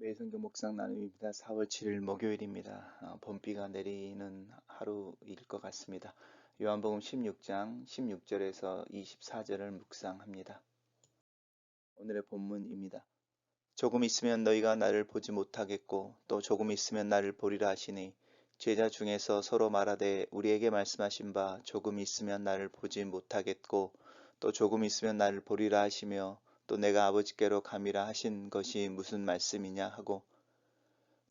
매일 성경 묵상 나눔입니다. 4월 7일 목요일입니다. 봄비가 내리는 하루일 것 같습니다. 요한복음 16장 16절에서 24절을 묵상합니다. 오늘의 본문입니다. 조금 있으면 너희가 나를 보지 못하겠고 또 조금 있으면 나를 보리라 하시니 제자 중에서 서로 말하되 우리에게 말씀하신 바 조금 있으면 나를 보지 못하겠고 또 조금 있으면 나를 보리라 하시며 또 내가 아버지께로 감이라 하신 것이 무슨 말씀이냐 하고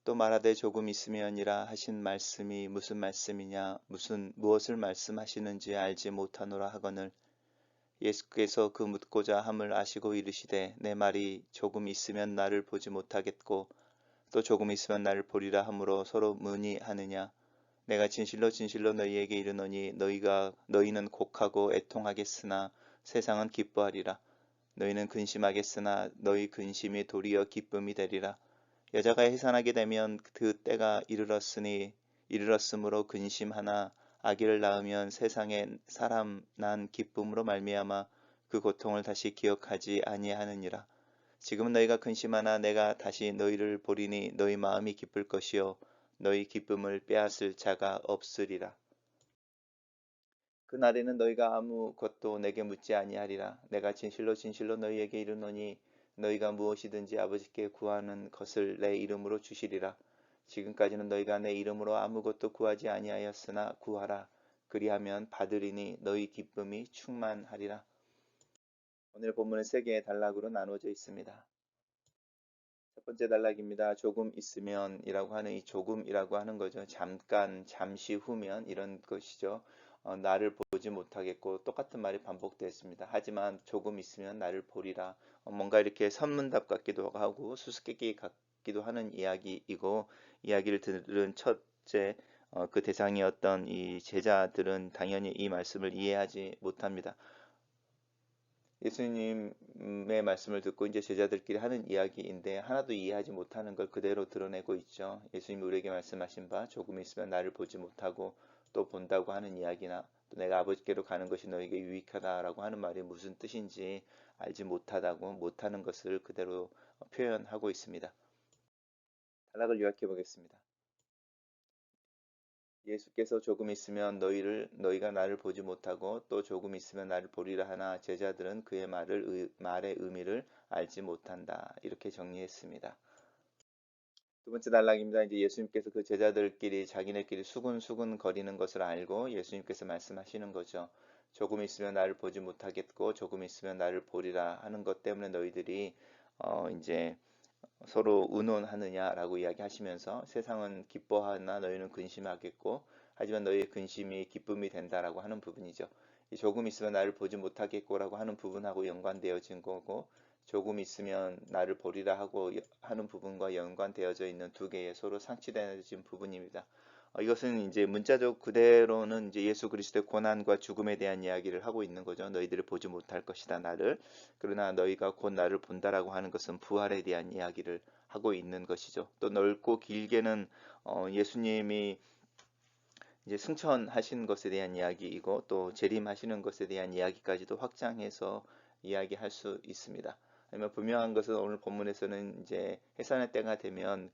또 말하되 조금 있으면이라 하신 말씀이 무슨 말씀이냐 무엇을 말씀하시는지 알지 못하노라 하거늘 예수께서 그 묻고자 함을 아시고 이르시되 내 말이 조금 있으면 나를 보지 못하겠고 또 조금 있으면 나를 보리라 하므로 서로 문의하느냐 내가 진실로 진실로 너희에게 이르노니 너희는 곡하고 애통하겠으나 세상은 기뻐하리라 너희는 근심하겠으나 너희 근심이 도리어 기쁨이 되리라 여자가 해산하게 되면 그 때가 이르렀으므로 근심하나 아기를 낳으면 세상에 사람 난 기쁨으로 말미암아 그 고통을 다시 기억하지 아니하느니라. 지금은 너희가 근심하나 내가 다시 너희를 보리니 너희 마음이 기쁠 것이요 너희 기쁨을 빼앗을 자가 없으리라. 그날에는 너희가 아무것도 내게 묻지 아니하리라. 내가 진실로 진실로 너희에게 이르노니 너희가 무엇이든지 아버지께 구하는 것을 내 이름으로 주시리라. 지금까지는 너희가 내 이름으로 아무것도 구하지 아니하였으나 구하라. 그리하면 받으리니 너희 기쁨이 충만하리라. 오늘 본문은 세 개의 단락으로 나누어져 있습니다. 첫 번째 단락입니다. 조금 있으면이라고 하는 이 조금이라고 하는 거죠. 잠깐, 잠시 후면 이런 것이죠. 나를 보지 못하겠고 똑같은 말이 반복되었습니다. 하지만 조금 있으면 나를 보리라. 뭔가 이렇게 선문답 같기도 하고 수수께끼 같기도 하는 이야기이고 이야기를 들은 첫째 그 대상이었던 이 제자들은 당연히 이 말씀을 이해하지 못합니다. 예수님의 말씀을 듣고 이제 제자들끼리 하는 이야기인데 하나도 이해하지 못하는 걸 그대로 드러내고 있죠. 예수님이 우리에게 말씀하신 바 조금 있으면 나를 보지 못하고 또 본다고 하는 이야기나 또 내가 아버지께로 가는 것이 너에게 유익하다라고 하는 말이 무슨 뜻인지 알지 못하는 것을 그대로 표현하고 있습니다. 단락을 요약해 보겠습니다. 예수께서 조금 있으면 너희가 나를 보지 못하고 또 조금 있으면 나를 보리라 하나 제자들은 그의 말의 의미를 알지 못한다. 이렇게 정리했습니다. 두 번째 단락입니다. 이제 예수님께서 그 제자들끼리 자기네끼리 수근수근 거리는 것을 알고 예수님께서 말씀하시는 거죠. 조금 있으면 나를 보지 못하겠고 조금 있으면 나를 보리라 하는 것 때문에 너희들이 이제 서로 의논하느냐라고 이야기하시면서 세상은 기뻐하나 너희는 근심하겠고 하지만 너희의 근심이 기쁨이 된다라고 하는 부분이죠. 조금 있으면 나를 보지 못하겠고라고 하는 부분하고 연관되어진 거고 조금 있으면 나를 보리라 하고 하는 부분과 연관되어져 있는 두 개의 서로 상치되어진 부분입니다. 이것은 이제 문자적 그대로는 이제 예수 그리스도의 고난과 죽음에 대한 이야기를 하고 있는 거죠. 너희들을 보지 못할 것이다, 나를. 그러나 너희가 곧 나를 본다라고 하는 것은 부활에 대한 이야기를 하고 있는 것이죠. 또 넓고 길게는 예수님이 이제 승천하신 것에 대한 이야기이고 또 재림하시는 것에 대한 이야기까지도 확장해서 이야기할 수 있습니다. 아니면 분명한 것은 오늘 본문에서는 이제 해산의 때가 되면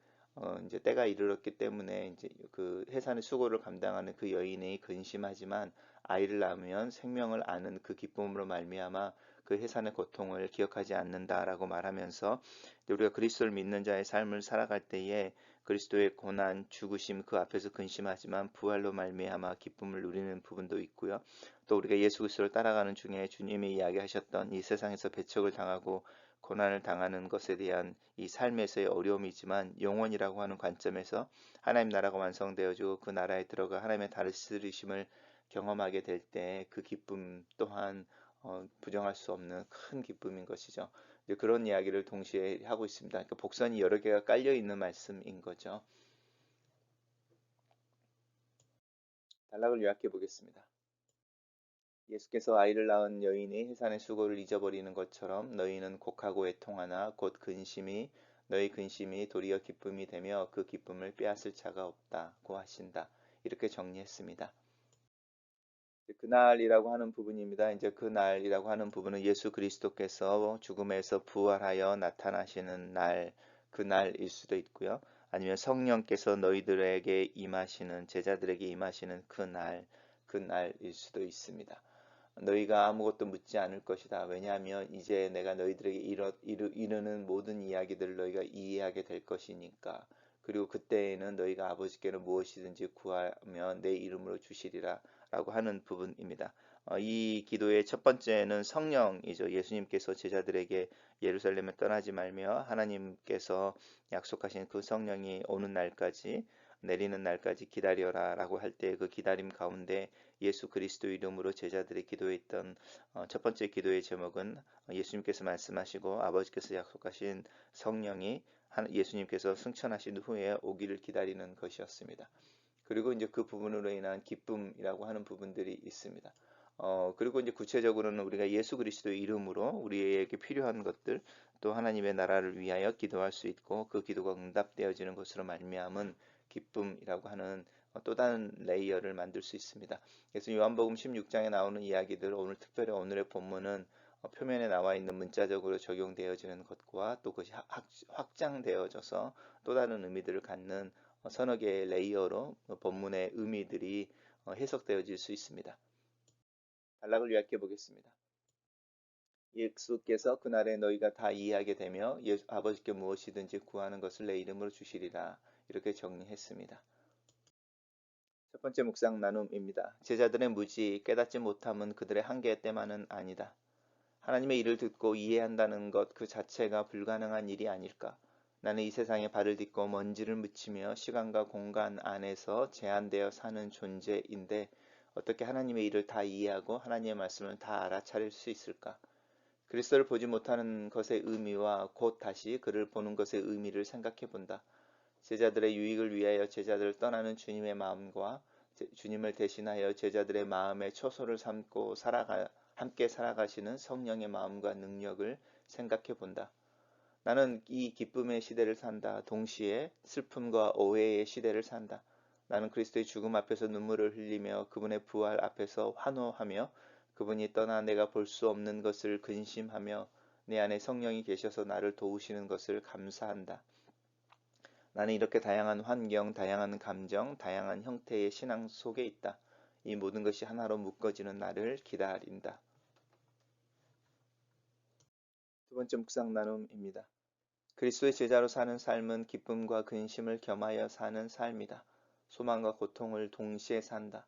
이제 때가 이르렀기 때문에 이제 그 해산의 수고를 감당하는 그 여인이 근심하지만 아이를 낳으면 생명을 아는 그 기쁨으로 말미암아 그 해산의 고통을 기억하지 않는다라고 말하면서 우리가 그리스도를 믿는 자의 삶을 살아갈 때에 그리스도의 고난, 죽으심 그 앞에서 근심하지만 부활로 말미암아 기쁨을 누리는 부분도 있고요. 또 우리가 예수 그리스도를 따라가는 중에 주님이 이야기하셨던 이 세상에서 배척을 당하고 고난을 당하는 것에 대한 이 삶에서의 어려움이지만 영원이라고 하는 관점에서 하나님 나라가 완성되어지고 그 나라에 들어가 하나님의 다스리심을 경험하게 될 때 그 기쁨 또한 부정할 수 없는 큰 기쁨인 것이죠. 그런 이야기를 동시에 하고 있습니다. 그러니까 복선이 여러 개가 깔려 있는 말씀인 거죠. 단락을 요약해 보겠습니다. 예수께서 아이를 낳은 여인이 해산의 수고를 잊어버리는 것처럼 너희는 곡하고 애통하나 곧 너희 근심이 도리어 기쁨이 되며 그 기쁨을 빼앗을 자가 없다고 하신다. 이렇게 정리했습니다. 그날이라고 하는 부분입니다. 이제 그날이라고 하는 부분은 예수 그리스도께서 죽음에서 부활하여 나타나시는 날, 그 날일 수도 있고요. 아니면 성령께서 너희들에게 임하시는 제자들에게 임하시는 그날일 수도 있습니다. 너희가 아무것도 묻지 않을 것이다. 왜냐하면 이제 내가 너희들에게 이르는 모든 이야기들을 너희가 이해하게 될 것이니까. 그리고 그때에는 너희가 아버지께는 무엇이든지 구하면 내 이름으로 주시리라 라고 하는 부분입니다. 이 기도의 첫 번째는 성령이죠. 예수님께서 제자들에게 예루살렘을 떠나지 말며 하나님께서 약속하신 그 성령이 오는 날까지 내리는 날까지 기다려라 라고 할 때 그 기다림 가운데 예수 그리스도 이름으로 제자들이 기도했던 첫 번째 기도의 제목은 예수님께서 말씀하시고 아버지께서 약속하신 성령이 예수님께서 승천하신 후에 오기를 기다리는 것이었습니다. 그리고 이제 그 부분으로 인한 기쁨이라고 하는 부분들이 있습니다. 그리고 이제 구체적으로는 우리가 예수 그리스도 이름으로 우리에게 필요한 것들 또 하나님의 나라를 위하여 기도할 수 있고 그 기도가 응답되어지는 것으로 말미암은 기쁨이라고 하는 또 다른 레이어를 만들 수 있습니다. 그래서 요한복음 16장에 나오는 이야기들 오늘 특별히 오늘의 본문은 표면에 나와 있는 문자적으로 적용되어지는 것과 또 그것이 확장되어져서 또 다른 의미들을 갖는 서너 개의 레이어로 본문의 의미들이 해석되어질 수 있습니다. 단락을 요약해 보겠습니다. 예수께서 그날에 너희가 다 이해하게 되며 아버지께 무엇이든지 구하는 것을 내 이름으로 주시리라 이렇게 정리했습니다. 첫 번째 묵상 나눔입니다. 제자들의 무지, 깨닫지 못함은 그들의 한계 때만은 아니다. 하나님의 일을 듣고 이해한다는 것 그 자체가 불가능한 일이 아닐까. 나는 이 세상에 발을 딛고 먼지를 묻히며 시간과 공간 안에서 제한되어 사는 존재인데 어떻게 하나님의 일을 다 이해하고 하나님의 말씀을 다 알아차릴 수 있을까? 그리스도를 보지 못하는 것의 의미와 곧 다시 그를 보는 것의 의미를 생각해 본다. 제자들의 유익을 위하여 제자들을 떠나는 주님의 마음과 주님을 대신하여 제자들의 마음의 초소를 삼고 함께 살아가시는 성령의 마음과 능력을 생각해 본다. 나는 이 기쁨의 시대를 산다. 동시에 슬픔과 오해의 시대를 산다. 나는 그리스도의 죽음 앞에서 눈물을 흘리며 그분의 부활 앞에서 환호하며 그분이 떠나 내가 볼 수 없는 것을 근심하며 내 안에 성령이 계셔서 나를 도우시는 것을 감사한다. 나는 이렇게 다양한 환경, 다양한 감정, 다양한 형태의 신앙 속에 있다. 이 모든 것이 하나로 묶어지는 나를 기다린다. 두 번째 묵상 나눔입니다. 그리스도의 제자로 사는 삶은 기쁨과 근심을 겸하여 사는 삶이다. 소망과 고통을 동시에 산다.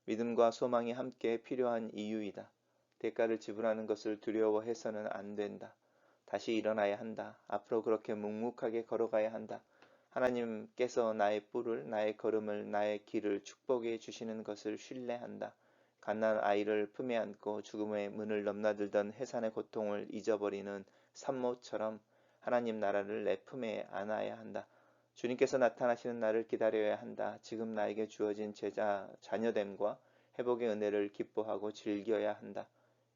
믿음과 소망이 함께 필요한 이유이다. 대가를 지불하는 것을 두려워해서는 안 된다. 다시 일어나야 한다. 앞으로 그렇게 묵묵하게 걸어가야 한다. 하나님께서 나의 뿔을, 나의 걸음을, 나의 길을 축복해 주시는 것을 신뢰한다. 갓난 아이를 품에 안고 죽음의 문을 넘나들던 해산의 고통을 잊어버리는 산모처럼 하나님 나라를 내 품에 안아야 한다. 주님께서 나타나시는 날을 기다려야 한다. 지금 나에게 주어진 자녀됨과 회복의 은혜를 기뻐하고 즐겨야 한다.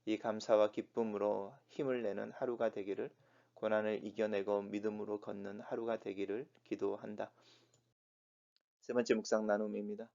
이 감사와 기쁨으로 힘을 내는 하루가 되기를, 고난을 이겨내고 믿음으로 걷는 하루가 되기를 기도한다. 세 번째 묵상 나눔입니다.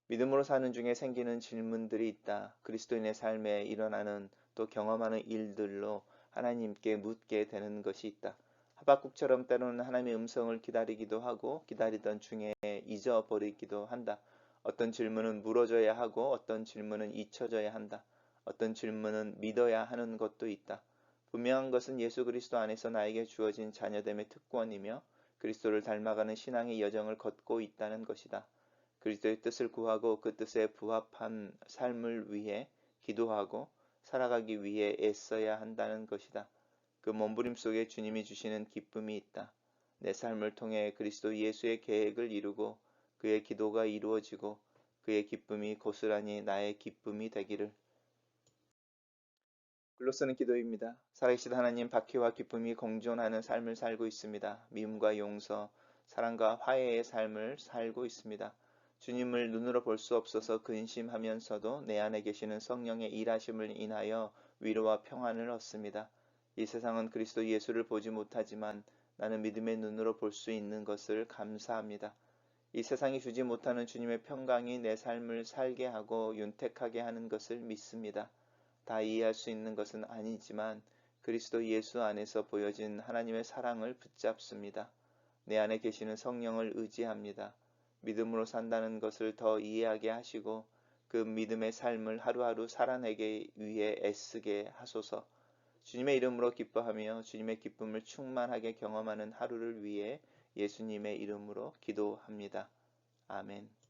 믿음으로 사는 중에 생기는 질문들이 있다. 그리스도인의 삶에 일어나는 또 경험하는 일들로 하나님께 묻게 되는 것이 있다. 하박국처럼 때로는 하나님의 음성을 기다리기도 하고 기다리던 중에 잊어버리기도 한다. 어떤 질문은 물어줘야 하고 어떤 질문은 잊혀져야 한다. 어떤 질문은 믿어야 하는 것도 있다. 분명한 것은 예수 그리스도 안에서 나에게 주어진 자녀됨의 특권이며 그리스도를 닮아가는 신앙의 여정을 걷고 있다는 것이다. 그리스도의 뜻을 구하고 그 뜻에 부합한 삶을 위해 기도하고 살아가기 위해 애써야 한다는 것이다. 그 몸부림 속에 주님이 주시는 기쁨이 있다. 내 삶을 통해 그리스도 예수의 계획을 이루고 그의 기도가 이루어지고 그의 기쁨이 고스란히 나의 기쁨이 되기를. 글로 쓰는 기도입니다. 살아계신 하나님, 박해와 기쁨이 공존하는 삶을 살고 있습니다. 미움과 용서, 사랑과 화해의 삶을 살고 있습니다. 주님을 눈으로 볼 수 없어서 근심하면서도 내 안에 계시는 성령의 일하심을 인하여 위로와 평안을 얻습니다. 이 세상은 그리스도 예수를 보지 못하지만 나는 믿음의 눈으로 볼 수 있는 것을 감사합니다. 이 세상이 주지 못하는 주님의 평강이 내 삶을 살게 하고 윤택하게 하는 것을 믿습니다. 다 이해할 수 있는 것은 아니지만 그리스도 예수 안에서 보여진 하나님의 사랑을 붙잡습니다. 내 안에 계시는 성령을 의지합니다. 믿음으로 산다는 것을 더 이해하게 하시고 그 믿음의 삶을 하루하루 살아내기 위해 애쓰게 하소서. 주님의 이름으로 기뻐하며 주님의 기쁨을 충만하게 경험하는 하루를 위해 예수님의 이름으로 기도합니다. 아멘.